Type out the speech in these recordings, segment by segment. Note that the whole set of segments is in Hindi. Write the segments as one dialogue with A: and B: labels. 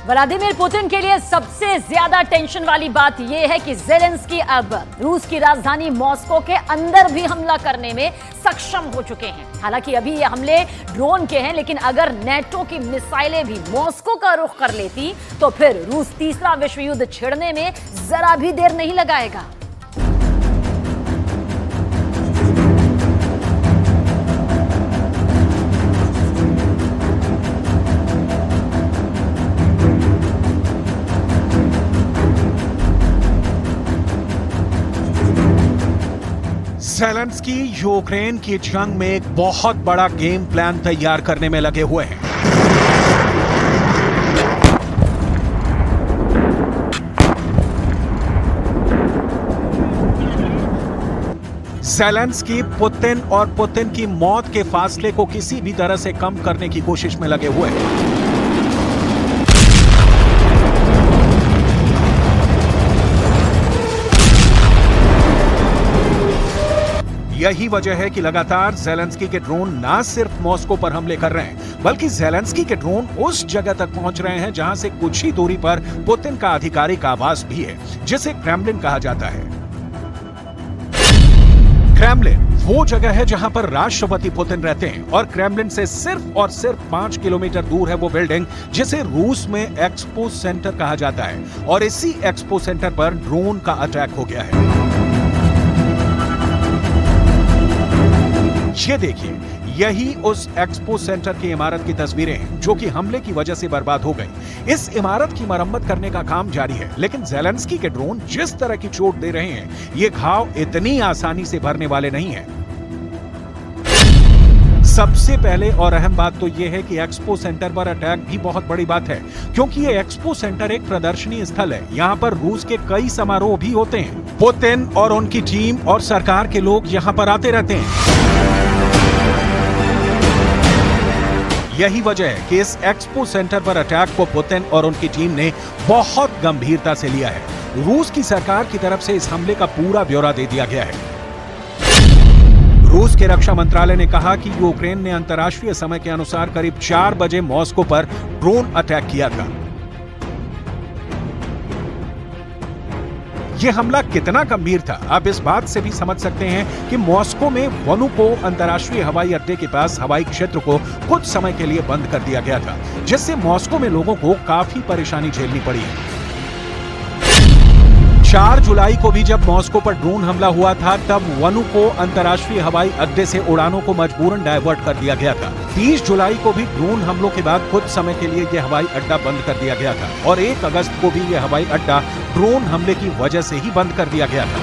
A: व्लादिमीर पुतिन के लिए सबसे ज्यादा टेंशन वाली बात यह है कि ज़ेलेंस्की अब रूस की राजधानी मॉस्को के अंदर भी हमला करने में सक्षम हो चुके हैं। हालांकि अभी ये हमले ड्रोन के हैं, लेकिन अगर नेटो की मिसाइलें भी मॉस्को का रुख कर लेती तो फिर रूस तीसरा विश्व युद्ध छिड़ने में जरा भी देर नहीं लगाएगा।
B: ज़ेलेंस्की यूक्रेन की जंग में एक बहुत बड़ा गेम प्लान तैयार करने में लगे हुए हैं। ज़ेलेंस्की पुतिन और पुतिन की मौत के फासले को किसी भी तरह से कम करने की कोशिश में लगे हुए हैं। यही वजह है कि लगातार ज़ेलेंस्की के ड्रोन ना सिर्फ मॉस्को पर हमले कर रहे हैं, बल्कि ज़ेलेंस्की के ड्रोन उस जगह तक पहुंच रहे हैं जहां से कुछ ही दूरी पर पुतिन का आधिकारिक आवास भी है, जिसे क्रेमलिन कहा जाता है। क्रेमलिन वो जगह है जहां पर राष्ट्रपति पुतिन रहते हैं और क्रेमलिन से सिर्फ और सिर्फ 5 किलोमीटर दूर है वो बिल्डिंग जिसे रूस में एक्सपो सेंटर कहा जाता है। और इसी एक्सपो सेंटर पर ड्रोन का अटैक हो गया है। ये देखिए, यही उस एक्सपो सेंटर की इमारत की तस्वीरें हैं जो कि हमले की वजह से बर्बाद हो गई। इस इमारत की मरम्मत करने का काम जारी है, लेकिन ज़ेलेंस्की के ड्रोन जिस तरह की चोट दे रहे हैं, ये घाव इतनी आसानी से भरने वाले नहीं हैं। सबसे पहले और अहम बात तो यह है कि एक्सपो सेंटर पर अटैक भी बहुत बड़ी बात है, क्योंकि ये एक्सपो सेंटर एक प्रदर्शनी स्थल है। यहाँ पर रूस के कई समारोह भी होते हैं। पुतिन और उनकी टीम और सरकार के लोग यहाँ पर आते रहते हैं। यही वजह है कि इस एक्सपो सेंटर पर अटैक को पुतिन और उनकी टीम ने बहुत गंभीरता से लिया है। रूस की सरकार की तरफ से इस हमले का पूरा ब्यौरा दे दिया गया है। रूस के रक्षा मंत्रालय ने कहा कि यूक्रेन ने अंतर्राष्ट्रीय समय के अनुसार करीब 4 बजे मॉस्को पर ड्रोन अटैक किया था। यह हमला कितना गंभीर था, आप इस बात से भी समझ सकते हैं कि मॉस्को में वनुको अंतर्राष्ट्रीय हवाई अड्डे के पास हवाई क्षेत्र को कुछ समय के लिए बंद कर दिया गया था, जिससे मॉस्को में लोगों को काफी परेशानी झेलनी पड़ी है। 4 जुलाई को भी जब मॉस्को पर ड्रोन हमला हुआ था, तब वनुको अंतर्राष्ट्रीय हवाई अड्डे से उड़ानों को मजबूरन डायवर्ट कर दिया गया था। 30 जुलाई को भी ड्रोन हमलों के बाद कुछ समय के लिए यह हवाई अड्डा बंद कर दिया गया था और 1 अगस्त को भी यह हवाई अड्डा ड्रोन हमले की वजह से ही बंद कर दिया गया था।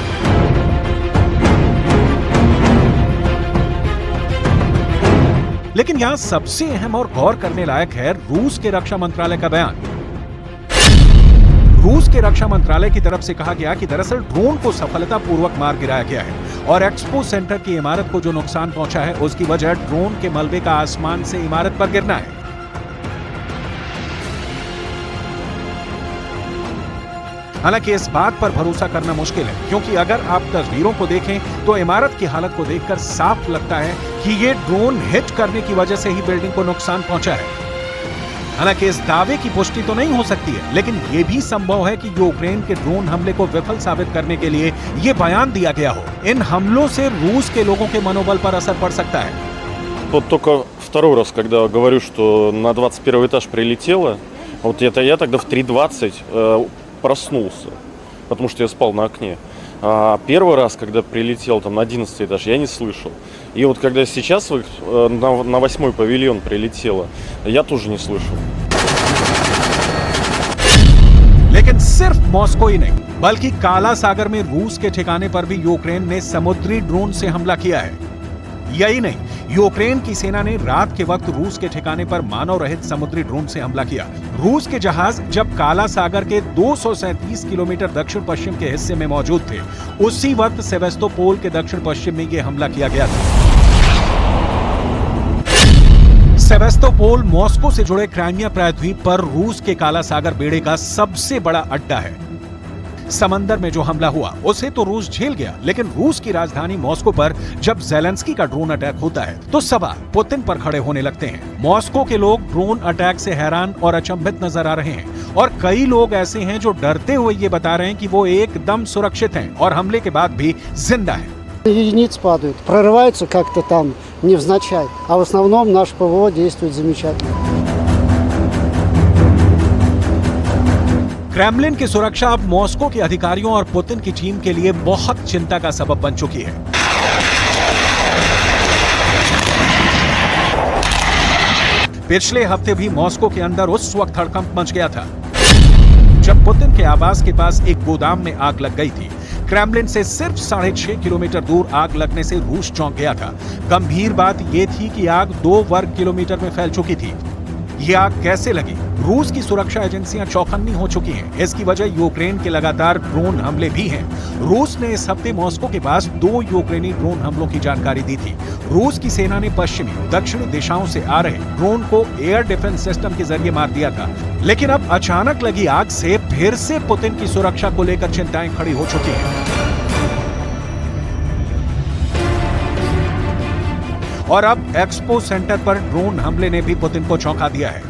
B: लेकिन यहां सबसे अहम और गौर करने लायक है रूस के रक्षा मंत्रालय का बयान। रूस के रक्षा मंत्रालय की तरफ से कहा गया कि दरअसल ड्रोन को सफलतापूर्वक मार गिराया गया है और एक्सपो सेंटर की इमारत को जो नुकसान पहुंचा है उसकी वजह ड्रोन के मलबे का आसमान से इमारत पर गिरना है। हालांकि इस बात पर भरोसा करना मुश्किल है, क्योंकि अगर आप तस्वीरों को देखें तो इमारत की हालत को देखकर साफ लगता है कि ये ड्रोन हिट करने की वजह से ही बिल्डिंग को नुकसान पहुंचा है। हालांकि इस दावे की पुष्टि तो नहीं हो सकती है, लेकिन यह भी संभव है कि यूक्रेन के ड्रोन हमले को विफल साबित करने के लिए यह बयान दिया गया हो। इन हमलों से रूस के लोगों के मनोबल पर असर पड़ सकता है।
C: Вот только второй раз, когда говорю, что на 21 этаж прилетело, вот это я тогда в 3:20 проснулся, потому что я спал на окне. А первый раз, когда прилетел там на 11 этаж, я не слышал. И вот когда сейчас на 8-й павильон прилетело, я тоже не слышал.
B: लेकिन सिर्फ मॉस्को ही नहीं, बल्कि काला सागर में रूस के ठिकाने पर भी यूक्रेन ने समुद्री ड्रोन से हमला किया है। यही नहीं, यूक्रेन की सेना ने रात के वक्त रूस के ठिकाने पर मानव रहित समुद्री ड्रोन से हमला किया। रूस के जहाज जब काला सागर के 237 किलोमीटर दक्षिण पश्चिम के हिस्से में मौजूद थे, उसी वक्त सेवेस्तोपोल के दक्षिण पश्चिम में यह हमला किया गया था। सेवेस्तोपोल मॉस्को से जुड़े क्राइमिया प्रायद्वीप पर रूस के काला सागर बेड़े का सबसे बड़ा अड्डा है। समंदर में जो हमला हुआ उसे तो रूस झेल गया, लेकिन रूस की राजधानी मॉस्को पर जब ज़ेलेंस्की का ड्रोन अटैक होता है तो सवाल पुतिन पर खड़े होने लगते हैं। मॉस्को के लोग ड्रोन अटैक से हैरान और अचंभित नजर आ रहे हैं और कई लोग ऐसे हैं जो डरते हुए ये बता रहे हैं कि वो एकदम सुरक्षित हैं और हमले के बाद भी जिंदा हैं।
D: Единиц падают, прорываются как-то там невзначай, а в основном наш ПВО действует замечательно.
B: क्रेमलिन की सुरक्षा अब मॉस्को के अधिकारियों और पुतिन की टीम के लिए बहुत चिंता का सबब बन चुकी है। पिछले हफ्ते भी मॉस्को के अंदर उस वक्त हड़कंप मच गया था जब पुतिन के आवास के पास एक गोदाम में आग लग गई थी। क्रेमलिन से सिर्फ 6.5 किलोमीटर दूर आग लगने से रूस चौंक गया था। गंभीर बात यह थी कि आग 2 वर्ग किलोमीटर में फैल चुकी थी। ये आग कैसे लगी? रूस की सुरक्षा एजेंसियां चौकन्नी हो चुकी हैं। इसकी वजह यूक्रेन के लगातार ड्रोन हमले भी हैं। रूस ने इस हफ्ते मॉस्को के पास 2 यूक्रेनी ड्रोन हमलों की जानकारी दी थी। रूस की सेना ने पश्चिमी दक्षिणी दिशाओं से आ रहे ड्रोन को एयर डिफेंस सिस्टम के जरिए मार दिया था, लेकिन अब अचानक लगी आग से फिर से पुतिन की सुरक्षा को लेकर चिंताएं खड़ी हो चुकी हैं। और अब एक्सपो सेंटर पर ड्रोन हमले ने भी पुतिन को चौंका दिया है।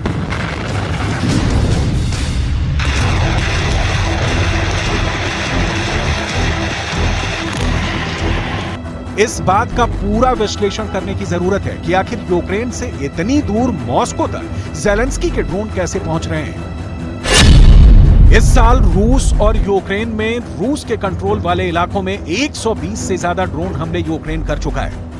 B: इस बात का पूरा विश्लेषण करने की जरूरत है कि आखिर यूक्रेन से इतनी दूर मॉस्को तक ज़ेलेंस्की के ड्रोन कैसे पहुंच रहे हैं। इस साल रूस और यूक्रेन में रूस के कंट्रोल वाले इलाकों में 120 से ज्यादा ड्रोन हमले यूक्रेन कर चुका है।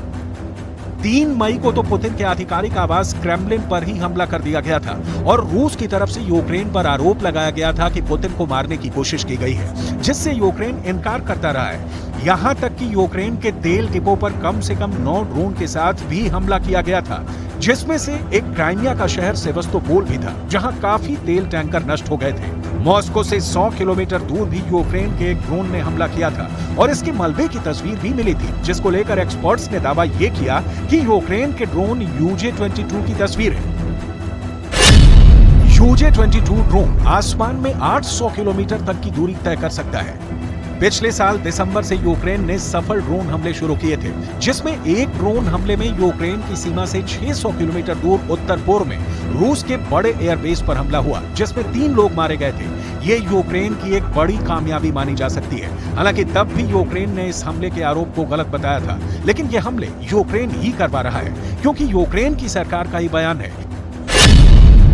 B: 3 मई को तो पुतिन के आधिकारिक आवास क्रेमलिन पर ही हमला कर दिया गया था और रूस की तरफ से यूक्रेन पर आरोप लगाया गया था कि पुतिन को मारने की कोशिश की गई है, जिससे यूक्रेन इनकार करता रहा है। यहां तक कि यूक्रेन के तेल डिपो पर कम से कम 9 ड्रोन के साथ भी हमला किया गया था, जिसमें से एक क्राइमिया का शहर सेवस्तोपोल भी था, जहां काफी तेल टैंकर नष्ट हो गए थे। मॉस्को से 100 किलोमीटर दूर भी यूक्रेन के एक ड्रोन ने हमला किया था और इसके मलबे की तस्वीर भी मिली थी, जिसको लेकर एक्सपर्ट्स ने दावा यह किया कि यूक्रेन के ड्रोन UJ-22 की तस्वीर है। UJ-22 ड्रोन आसमान में 800 किलोमीटर तक की दूरी तय कर सकता है। पिछले साल दिसंबर से यूक्रेन ने सफल ड्रोन हमले शुरू किए थे, जिसमें एक ड्रोन हमले में यूक्रेन की सीमा से 600 किलोमीटर दूर उत्तर पूर्व में रूस के बड़े एयरबेस पर हमला हुआ, जिसमें 3 लोग मारे गए थे। ये यूक्रेन की एक बड़ी कामयाबी मानी जा सकती है। हालांकि तब भी यूक्रेन ने इस हमले के आरोप को गलत बताया था, लेकिन ये हमले यूक्रेन ही करवा रहा है, क्योंकि यूक्रेन की सरकार का ही बयान है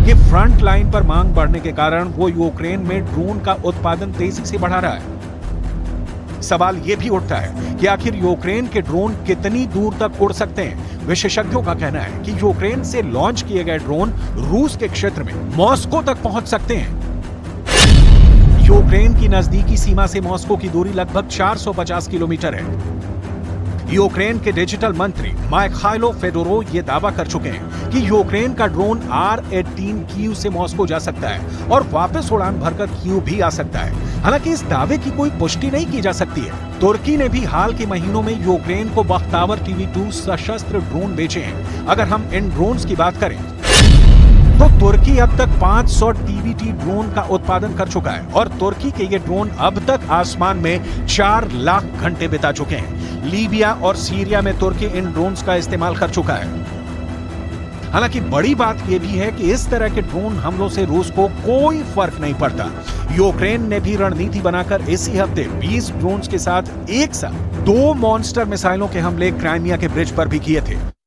B: कि फ्रंट लाइन पर मांग बढ़ने के कारण वो यूक्रेन में ड्रोन का उत्पादन तेजी से बढ़ा रहा है। सवाल यह भी उठता है कि आखिर यूक्रेन के ड्रोन कितनी दूर तक उड़ सकते हैं। विशेषज्ञों का कहना है कि यूक्रेन से लॉन्च किए गए ड्रोन रूस के क्षेत्र में मॉस्को तक पहुंच सकते हैं। यूक्रेन की नजदीकी सीमा से मॉस्को की दूरी लगभग 450 किलोमीटर है। यूक्रेन के डिजिटल मंत्री माइखाइलो फेडोरोव ये दावा कर चुके हैं कि यूक्रेन का ड्रोन R-18 कीव से मॉस्को जा सकता है और वापस उड़ान भरकर कीव भी आ सकता है। हालांकि इस दावे की कोई पुष्टि नहीं की जा सकती है। तुर्की ने भी हाल के महीनों में यूक्रेन को बख्तावर TB2 सशस्त्र ड्रोन बेचे हैं। अगर हम इन ड्रोन्स की बात करें तो तुर्की अब तक 500 TBT ड्रोन का उत्पादन कर चुका है और तुर्की के ये ड्रोन अब तक आसमान में 4 लाख घंटे बिता चुके हैं। लीबिया और सीरिया में तुर्की इन ड्रोन्स का इस्तेमाल कर चुका है। हालांकि बड़ी बात यह भी है कि इस तरह के ड्रोन हमलों से रूस को कोई फर्क नहीं पड़ता। यूक्रेन ने भी रणनीति बनाकर इसी हफ्ते 20 ड्रोन्स के साथ एक साथ 2 मॉन्स्टर मिसाइलों के हमले क्राइमिया के ब्रिज पर भी किए थे।